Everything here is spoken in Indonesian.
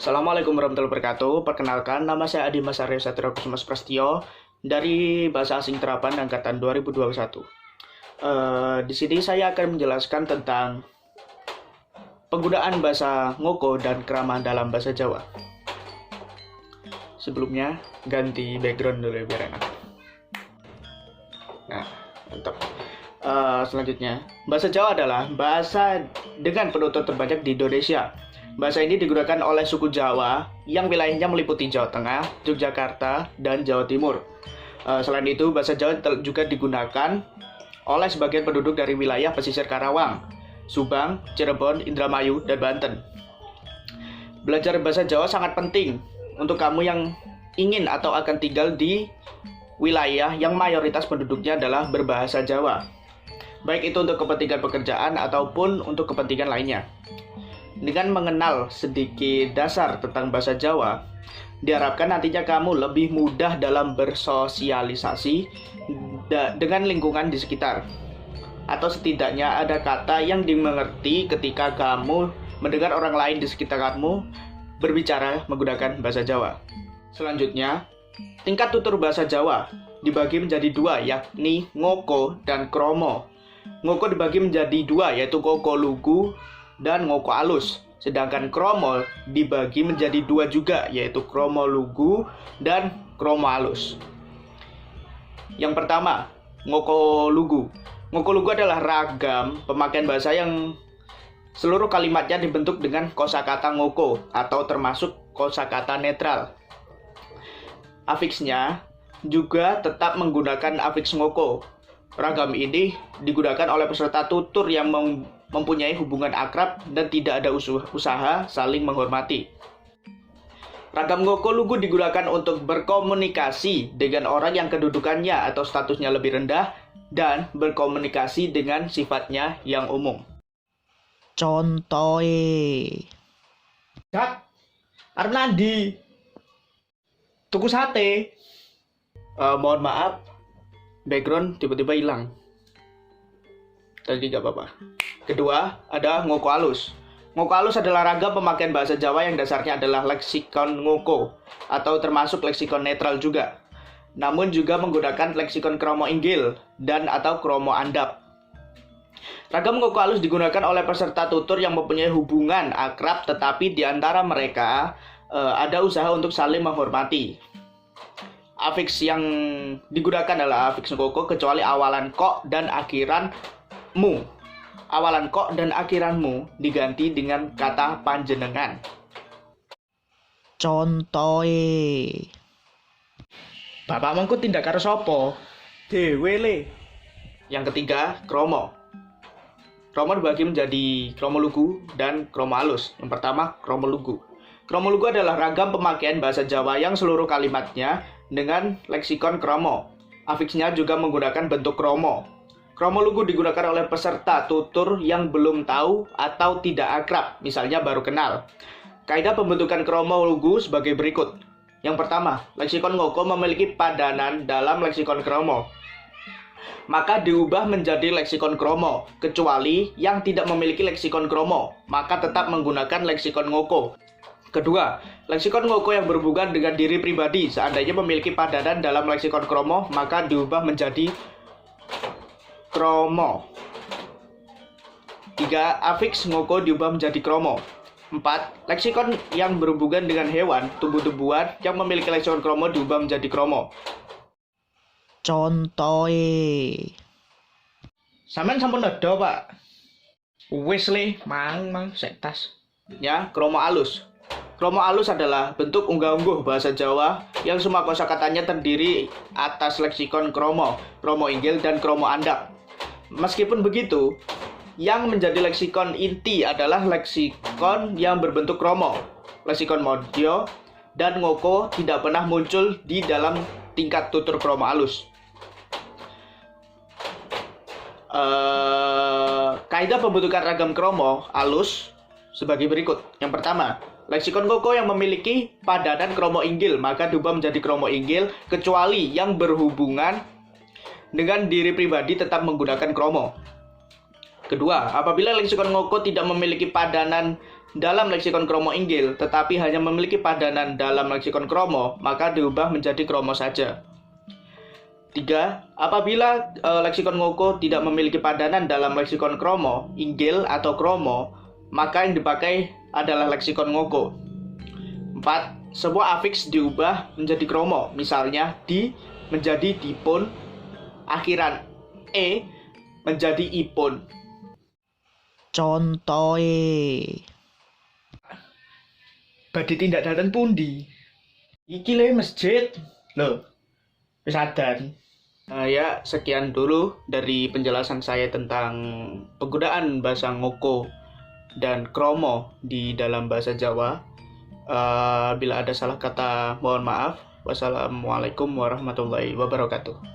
Assalamualaikum warahmatullahi wabarakatuh. Perkenalkan, nama saya Adi Mas Aryo Satrio Kusuma Prastio dari Bahasa Asing Terapan Angkatan 2021. Di sini saya akan menjelaskan tentang penggunaan bahasa ngoko dan krama dalam bahasa Jawa. Sebelumnya, ganti background dulu ya, biar enak. Nah, mantap. Selanjutnya, bahasa Jawa adalah bahasa dengan penutur terbanyak di Indonesia. Bahasa ini digunakan oleh suku Jawa yang wilayahnya meliputi Jawa Tengah, Yogyakarta, dan Jawa Timur. Selain itu, bahasa Jawa juga digunakan oleh sebagian penduduk dari wilayah pesisir Karawang, Subang, Cirebon, Indramayu, dan Banten. Belajar bahasa Jawa sangat penting untuk kamu yang ingin atau akan tinggal di wilayah yang mayoritas penduduknya adalah berbahasa Jawa, baik itu untuk kepentingan pekerjaan ataupun untuk kepentingan lainnya. Dengan mengenal sedikit dasar tentang bahasa Jawa, diharapkan nantinya kamu lebih mudah dalam bersosialisasi dengan lingkungan di sekitar. Atau setidaknya ada kata yang dimengerti ketika kamu mendengar orang lain di sekitar kamu berbicara menggunakan bahasa Jawa. Selanjutnya, tingkat tutur bahasa Jawa dibagi menjadi dua, yakni ngoko dan kromo. Ngoko dibagi menjadi dua, yaitu ngoko lugu dan ngoko alus. Sedangkan kromo dibagi menjadi dua juga, yaitu kromo lugu dan kromo alus. Yang pertama, ngoko lugu. Ngoko lugu adalah ragam pemakaian bahasa yang seluruh kalimatnya dibentuk dengan kosakata ngoko atau termasuk kosakata netral. Afiksnya juga tetap menggunakan afiks ngoko. Ragam ini digunakan oleh peserta tutur yang mempunyai hubungan akrab dan tidak ada usaha saling menghormati. Ragam ngoko lugu digunakan untuk berkomunikasi dengan orang yang kedudukannya atau statusnya lebih rendah dan berkomunikasi dengan sifatnya yang umum. Contohnya, Kak, Arnandi, tuku sate. Mohon maaf, background tiba-tiba hilang. Tadi gak apa-apa. Kedua, ada ngoko alus. Ngoko alus adalah ragam pemakaian bahasa Jawa yang dasarnya adalah leksikon ngoko atau termasuk leksikon netral juga. Namun juga menggunakan leksikon kromo inggil dan atau kromo andap. Ragam ngoko alus digunakan oleh peserta tutur yang mempunyai hubungan akrab tetapi di antara mereka ada usaha untuk saling menghormati. Afiks yang digunakan adalah afiks ngoko kecuali awalan kok dan akhiran mu. Awalan kok dan akhiran mu diganti dengan kata panjenengan. Contohnya, Bapak mengku tindak karo sapa? Dewe le. Yang ketiga, kromo. Kromo dibagi menjadi kromo lugu dan kromo alus. Yang pertama, kromo lugu. Kromo lugu adalah ragam pemakaian bahasa Jawa yang seluruh kalimatnya dengan leksikon kromo. Afiksnya juga menggunakan bentuk kromo. Kromo lugu digunakan oleh peserta tutur yang belum tahu atau tidak akrab, misalnya baru kenal. Kaidah pembentukan kromo lugu sebagai berikut. Yang pertama, leksikon ngoko memiliki padanan dalam leksikon kromo, maka diubah menjadi leksikon kromo, kecuali yang tidak memiliki leksikon kromo, maka tetap menggunakan leksikon ngoko. Kedua, leksikon ngoko yang berhubungan dengan diri pribadi, seandainya memiliki padanan dalam leksikon kromo, maka diubah menjadi kromo. 3. Afiks ngoko diubah menjadi kromo. 4. Leksikon yang berhubungan dengan hewan, tumbuh-tumbuhan yang memiliki leksikon kromo diubah menjadi kromo. Contohnya, sampean sampun ada, Pak. Wis le, mang setas. Ya, kromo alus. Kromo alus adalah bentuk unggah-ungguh bahasa Jawa yang semua kosakatanya terdiri atas leksikon kromo, kromo inggil, dan kromo andap. Meskipun begitu, yang menjadi leksikon inti adalah leksikon yang berbentuk kromo. Leksikon modyo dan ngoko tidak pernah muncul di dalam tingkat tutur kromo alus. Kaidah pembentukan ragam kromo alus sebagai berikut. Yang pertama, leksikon ngoko yang memiliki padanan kromo inggil maka diubah menjadi kromo inggil kecuali yang berhubungan dengan diri pribadi tetap menggunakan kromo. Kedua, apabila leksikon ngoko tidak memiliki padanan dalam leksikon kromo inggil, tetapi hanya memiliki padanan dalam leksikon kromo, maka diubah menjadi kromo saja. 3. Apabila leksikon ngoko tidak memiliki padanan dalam leksikon kromo, inggil, atau kromo, maka yang dipakai adalah leksikon ngoko. 4. Sebuah afiks diubah menjadi kromo, misalnya di menjadi dipun, akhiran e menjadi ipun. Contohe. Badhe tindak dateng pundi? Iki le masjid. Loh, wis adan. Ya, sekian dulu dari penjelasan saya tentang penggunaan bahasa ngoko dan kromo di dalam bahasa Jawa. Bila ada salah kata, mohon maaf. Wassalamualaikum warahmatullahi wabarakatuh.